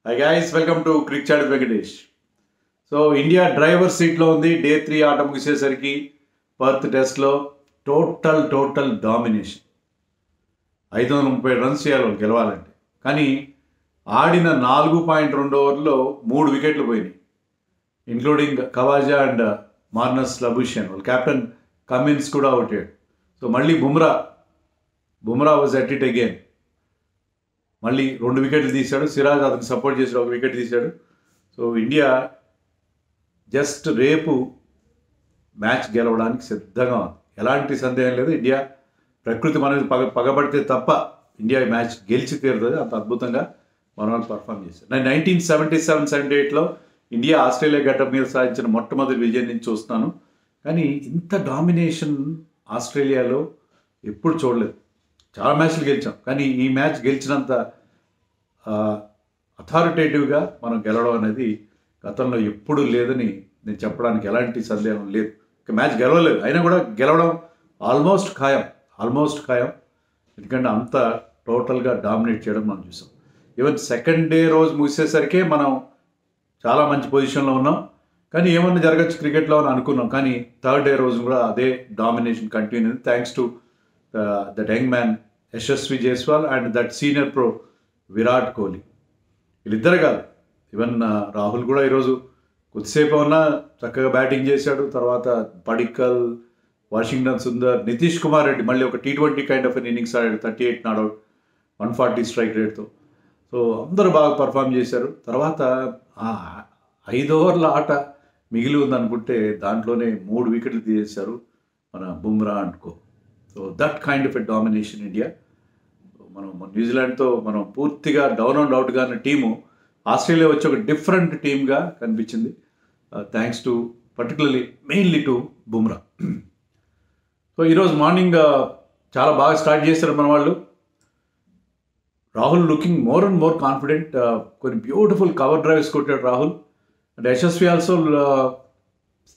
Hi guys, welcome to Cricket Chat with Venkatesh. So India driver seat lo undi day 3 ఆట ముగిసేసరికి Perth test లో total domination 530 runs చేయాలి వాళ్ళు గెలవాలంటే. కానీ ఆడిన 4.2 ఓవర్లో 3 వికెట్లు పోయినాయి, ఇంక్లూడింగ్ కవాజా అండ్ మార్నస్ లబుషియన్. వాళ్ళ కెప్టెన్ కమిన్స్ కూడా అవుట్ అయ్యాడు. సో మళ్ళీ Bumrah was at it again. మళ్ళీ 2 వికెట్లు తీశాడు. సిరాజ్ అతనికి సపోర్ట్ చేసి 1 వికెట్ తీశాడు. సో ఇండియా జస్ట్ రేపు మ్యాచ్ గెలవడానికి సిద్ధంగా ఉంది, ఎలాంటి సందేహం లేదు. ఇండియా ప్రకృతి మనది పగబడితే తప్ప ఇండియా మ్యాచ్ గెలిచి తీరుతుంది. అంత అద్భుతంగా మన వాళ్ళు పర్ఫామ్ చేశారు. నేను 1977-78లో ఇండియా ఆస్ట్రేలియా గడ్డ మీద సాధించిన మొట్టమొదటి విజయం నుంచి చూస్తున్నాను. కానీ ఇంత డామినేషన్ ఆస్ట్రేలియాలో ఎప్పుడు చూడలేదు. చాలా మ్యాచ్లు గెలిచాం, కానీ ఈ మ్యాచ్ గెలిచినంత అథారిటేటివ్గా మనం గెలవడం అనేది గతంలో ఎప్పుడూ లేదని నేను చెప్పడానికి ఎలాంటి సందేహం లేదు. మ్యాచ్ గెలవలేదు, అయినా కూడా గెలవడం ఆల్మోస్ట్ ఖాయం. ఎందుకంటే అంత టోటల్గా డామినేట్ చేయడం మనం చూసాం. ఈవెన్ సెకండ్ డే రోజు ముగిసేసరికే మనం చాలా మంచి పొజిషన్లో ఉన్నాం. కానీ ఏమన్నా జరగచ్చు క్రికెట్లో అని అనుకున్నాం. కానీ థర్డ్ డే రోజు కూడా అదే డామినేషన్ కంటిన్యూ అయింది, thanks to that young man Yashasvi Jaiswal and that senior pro Virat Kohli. వీళ్ళిద్దరు కాదు, ఈవెన్ రాహుల్ కూడా ఈరోజు కొద్దిసేపు ఉన్నా చక్కగా బ్యాటింగ్ చేశాడు. తర్వాత పడిక్కల్, వాషింగ్టన్ సుందర్, నితీష్ కుమార్ రెడ్డి మళ్ళీ ఒక T20 కైండ్ ఆఫ్ ఇన్నింగ్స్ ఆడాడు, 38 నాట్అవుట్, 140 స్ట్రైక్ రేట్తో. సో అందరూ బాగా పర్ఫామ్ చేశారు. తర్వాత 5 ఓవర్ల ఆట మిగిలి ఉందనుకుంటే దాంట్లోనే 3 వికెట్లు తీసేశారు మన బుమ్రా అనుకో. So that kind of a domination India. మనం న్యూజిలాండ్తో మనం పూర్తిగా డౌన్ అండ్ అవుట్గా ఉన్న టీము ఆస్ట్రేలియా వచ్చి ఒక డిఫరెంట్ టీమ్గా కనిపించింది, thanks to particularly mainly to Bumrah. So ఈరోజు మార్నింగ్ చాలా బాగా స్టార్ట్ చేశారు మన వాళ్ళు. Rahul looking more and more confident. కొన్ని బ్యూటిఫుల్ కవర్ డ్రైవ్స్ కొట్టాడు రాహుల్. అండ్ యశస్వి ఆల్సో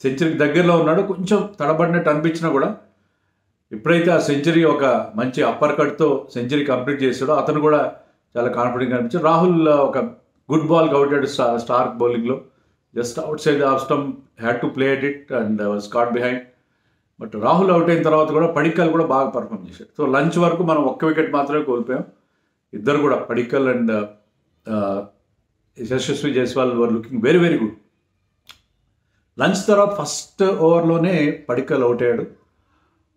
సెంచరీకి దగ్గరలో ఉన్నాడు. కొంచెం తడబడినట్టు అనిపించినా కూడా ఎప్పుడైతే ఆ సెంచరీ ఒక మంచి అప్పర్ కట్తో సెంచరీ కంప్లీట్ చేశాడో అతను కూడా చాలా కాన్ఫిడెంట్గా అనిపించాడు. రాహుల్ ఒక గుడ్ బాల్ అవుతాడు స్టార్క్ బౌలింగ్లో, just outside off stump, had to play at it and was caught behind. But Rahul out అయిన తర్వాత కూడా పడిక్కల్ కూడా బాగా పర్ఫామ్ చేశాడు. సో లంచ్ వరకు మనం 1 వికెట్ మాత్రమే కోల్పోయాం. ఇద్దరు కూడా Padikkal and Yashasvi Jaiswal were looking very very good. Lunch తర్వాత ఫస్ట్ ఓవర్లోనే పడిక్కల్ అవుట్ అయ్యాడు.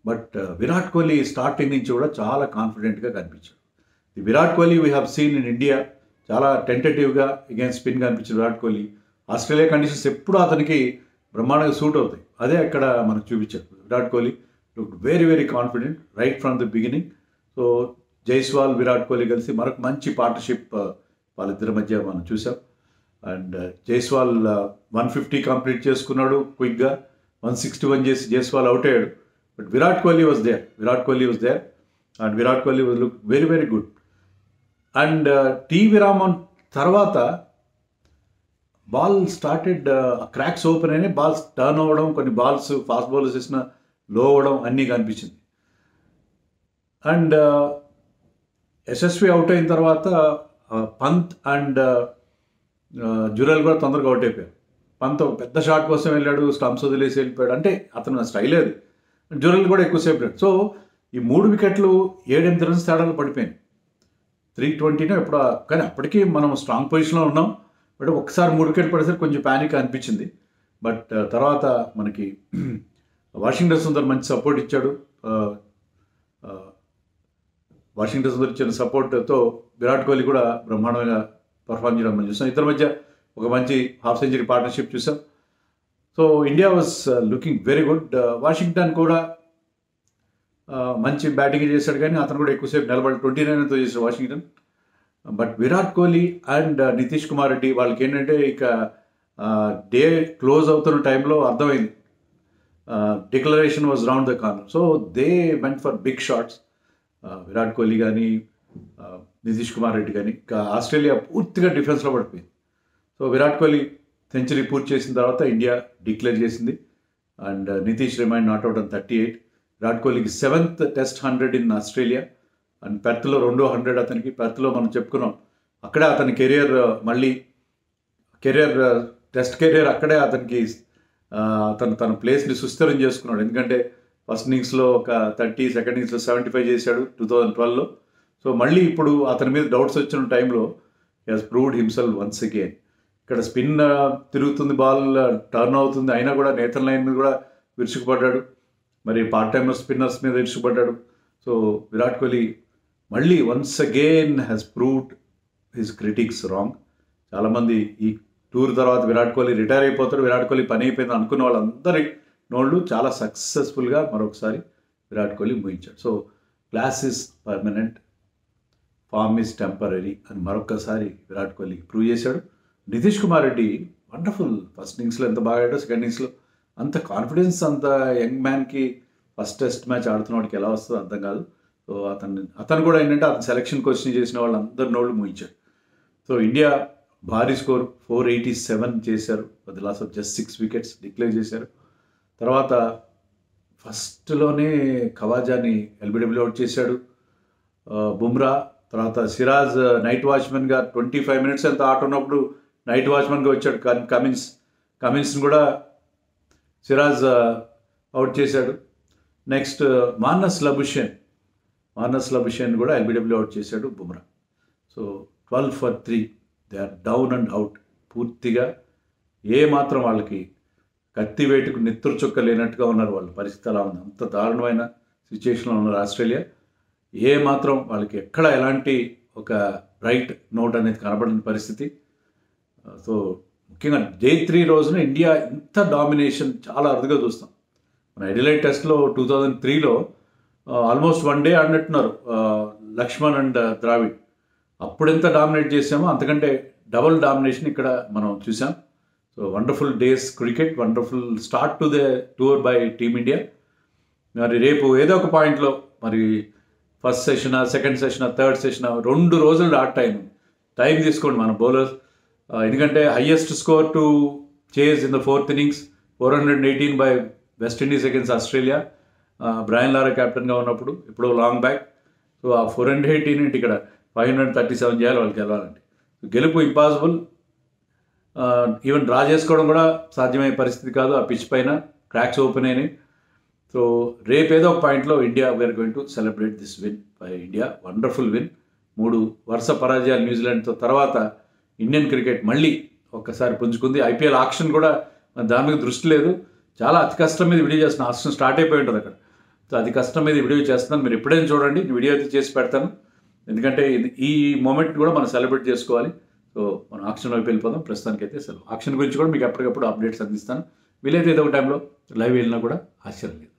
బట్ విరాట్ కోహ్లీ స్టార్టింగ్ నుంచి కూడా చాలా కాన్ఫిడెంట్గా కనిపించాడు. The Virat Kohli we have seen in India చాలా టెంటేటివ్గా అగైన్స్ స్పిన్ కనిపించిన విరాట్ కోహ్లీ. ఆస్ట్రేలియా కండిషన్స్ ఎప్పుడు అతనికి బ్రహ్మాండంగా సూట్ అవుతాయి, అదే అక్కడ మనకు చూపించారు. Virat Kohli look very very confident right from the beginning. So Jaiswal, Virat Kohli కలిసి మరొక మంచి పార్ట్నర్షిప్ వాళ్ళిద్దరి మధ్య మనం చూసాం. అండ్ జైస్వాల్ 150 కంప్లీట్ చేసుకున్నాడు క్విక్గా, 161 చేసి జైస్వాల్ అవుట్ అయ్యాడు. But Virat Kohli was there and Virat Kohli was look very very good. And tea విరామం తర్వాత బాల్ స్టార్టెడ్, క్రాక్స్ ఓపెన్ అయినాయి, బాల్స్ టర్న్ అవ్వడం, కొన్ని బాల్స్ ఫాస్ట్ బౌలర్స్ వేసిన లో అవ్వడం అన్నీ కనిపించింది. అండ్ యశస్వి అవుట్ అయిన తర్వాత పంత్ అండ్ జురెల్ కూడా తొందరగా అవుట్ అయిపోయారు. పంత్ ఒక పెద్ద షాట్ కోసం వెళ్ళాడు, స్టంప్స్ వదిలేసి వెళ్ళిపోయాడు. అంటే అతను స్టైల్ అది. జురెల్ కూడా ఎక్కువసేపు లేడు. సో ఈ 3 వికెట్లు 7-8 రన్స్ తేడాలు పడిపోయింది. 320 ఎప్పుడు, కానీ అప్పటికీ మనం స్ట్రాంగ్ పొజిషన్లో ఉన్నాం. బట్ ఒకసారి 3 వికెట్లు పడేసరికి కొంచెం ప్యానిక్ అనిపించింది. బట్ తర్వాత మనకి వాషింగ్టన్ సుందర్ మంచి సపోర్ట్ ఇచ్చాడు. వాషింగ్టన్ సుందర్ ఇచ్చిన సపోర్ట్తో విరాట్ కోహ్లీ కూడా బ్రహ్మాండంగా పర్ఫామ్ చేయడం మనం చూసాం. ఇద్దరి మధ్య ఒక మంచి హాఫ్ సెంచరీ పార్ట్నర్షిప్ చూసాం. So India was looking very good. Washington కూడా మంచి బ్యాటింగ్ చేశాడు, కానీ అతను కూడా ఎక్కువసేపు నిలబడి 29 చేశాడు Washington. But Virat Kohli and Nitish Kumar Reddy వాళ్ళకి ఏంటంటే ఇక డే క్లోజ్ అవుతున్న టైంలో అర్థమైంది, declaration was round the corner. So they went for big shots. Virat Kohli కానీ నితీష్ కుమార్ రెడ్డి కానీ. ఇంకా ఆస్ట్రేలియా పూర్తిగా డిఫెన్స్లో పడిపోయింది. సో విరాట్ కోహ్లీ సెంచరీ పూర్తి చేసిన తర్వాత ఇండియా డిక్లేర్ చేసింది. And Nitish remained not out on 38. Virat కోహ్లీకి 7th test 100 in Australia. And పెర్త్లో 200 అతనికి. పెర్త్లో మనం చెప్పుకున్నాం అక్కడే అతని కెరియర్ మళ్ళీ టెస్ట్ కెరియర్ అక్కడే అతనికి తన ప్లేస్ని సుస్థిరం చేసుకున్నాడు. ఎందుకంటే ఫస్ట్ ఇన్నింగ్స్లో ఒక 30, సెకండ్ ఇన్నింగ్స్లో 75 చేశాడు 2012లో. సో మళ్ళీ ఇప్పుడు అతని మీద డౌట్స్ వచ్చిన టైంలో he has proved himself once again. ఇక్కడ స్పిన్ తిరుగుతుంది, బాల్ టర్న్ అవుతుంది, అయినా కూడా నేతన్ లైన్ మీద కూడా విరుచుకుపడ్డాడు, మరి పార్ట్ టైమ్ స్పిన్నర్స్ మీద విరుచుకుపడ్డాడు. సో విరాట్ కోహ్లీ మళ్ళీ once again has proved his critics wrong. చాలామంది ఈ టూర్ తర్వాత విరాట్ కోహ్లీ రిటైర్ అయిపోతాడు, విరాట్ కోహ్లీ పని అయిపోయింది అనుకున్న వాళ్ళందరి నోళ్ళు చాలా సక్సెస్ఫుల్గా మరొకసారి విరాట్ కోహ్లీ ముగించాడు. So class is permanent, form is temporary అని మరొకసారి విరాట్ కోహ్లీ ప్రూవ్ చేశాడు. నితీష్ కుమార్ రెడ్డి వండర్ఫుల్. ఫస్ట్ ఇన్నింగ్స్లో ఎంత బాగా ఆడాడో, సెకండ్ ఇన్నింగ్స్లో అంత కాన్ఫిడెన్స్, అంత యంగ్ మ్యాన్కి ఫస్ట్ టెస్ట్ మ్యాచ్ ఆడుతున్నవాడికి ఎలా వస్తుందో అర్థం కాదు. సో అతను కూడా ఏంటంటే అతను సెలక్షన్ క్వశ్చన్ చేసిన వాళ్ళందరి నోళ్ళు ముగించాడు. సో ఇండియా భారీ స్కోర్ 487 చేశారు, with loss of just 6 wickets declare చేశారు. తర్వాత ఫస్ట్లోనే ఖవాజాని ఎల్బిడబ్ల్యూ అవుట్ చేశాడు బుమ్రా. తర్వాత సిరాజ్ నైట్ వాచ్మెన్గా 25 మినిట్స్ ఎంత ఆట ఉన్నప్పుడు నైట్ వాచ్మెన్గా వచ్చాడు. కమిన్స్ని కూడా సిరాజ్ అవుట్ చేశాడు. నెక్స్ట్ మానస్ లబుషేన్ కూడా ఎల్బిడబ్ల్యూ అవుట్ చేశాడు Bumrah. So 12 for 3, they are down and out. పూర్తిగా మాత్రం వాళ్ళకి కత్తి వేటుకు నిత్తురు చుక్క లేనట్టుగా ఉన్నారు. వాళ్ళ పరిస్థితి అలా ఉంది, అంత దారుణమైన సిచ్యుయేషన్లో ఉన్నారు ఆస్ట్రేలియా. మాత్రం వాళ్ళకి ఎక్కడ ఎలాంటి ఒక బ్రైట్ నోట్ అనేది కనబడని పరిస్థితి. సో ముఖ్యంగా Day 3 రోజున ఇండియా ఇంత డామినేషన్ చాలా అరుదుగా చూస్తాం. మన ఎడిలైట్ టెస్ట్లో 2003లో ఆల్మోస్ట్ 1 డే ఆడినట్టున్నారు లక్ష్మణ్ అండ్ ద్రావిడ్. అప్పుడు ఎంత డామినేట్ చేసామో అంతకంటే డబుల్ డామినేషన్ ఇక్కడ మనం చూసాం. So wonderful days cricket, wonderful start to the tour by team India. మరి రేపు ఏదో ఒక పాయింట్లో మరి first session, second session, third session 2 రోజులు టైం తీసుకోండి మన బౌలర్స్. ఎందుకంటే highest score to chase in the 4th innings 418 by West Indies against Australia. Brian Lara కెప్టెన్గా ఉన్నప్పుడు, ఇప్పుడు లాంగ్ బ్యాక్. సో ఆ 418 ఇక్కడ 537 చేయాలి వాళ్ళకి గెలవాలంటే. గెలుపు ఇంపాసిబుల్, ఈవెన్ డ్రా చేసుకోవడం కూడా సాధ్యమయ్యే పరిస్థితి కాదు. ఆ పిచ్ పైన క్రాక్స్ ఓపెన్ అయినాయి. సో రేపు ఏదో ఒక పాయింట్లో India we are going to celebrate this win by India. Wonderful win. 3 వరుస పరాజయాలు న్యూజిలాండ్తో తర్వాత ఇండియన్ క్రికెట్ మళ్ళీ ఒక్కసారి పుంజుకుంది. ఐపీఎల్ ఆక్షన్ కూడా దాని మీద దృష్టి లేదు. చాలా అతి కష్టం మీద వీడియో చేస్తున్నాను. ఆక్షన్ స్టార్ట్ అయిపోయి ఉంటుంది అక్కడ. సో అతి కష్టం మీద వీడియో చేస్తున్నాను, మీరు ఎప్పుడైనా చూడండి. వీడియో అయితే చేసి పెడతాను, ఎందుకంటే ఈ మూమెంట్ కూడా మనం సెలబ్రేట్ చేసుకోవాలి. సో మనం ఆక్షన్ వైపు వెళ్ళిపోదాం. ప్రస్తుతానికి అయితే సెలవు. ఆక్షన్ గురించి కూడా మీకు ఎప్పటికప్పుడు అప్డేట్స్ అందిస్తాను. వీలైతే ఏదో ఒక టైంలో లైవ్ వెళ్ళినా కూడా ఆశ్చర్యం లేదు.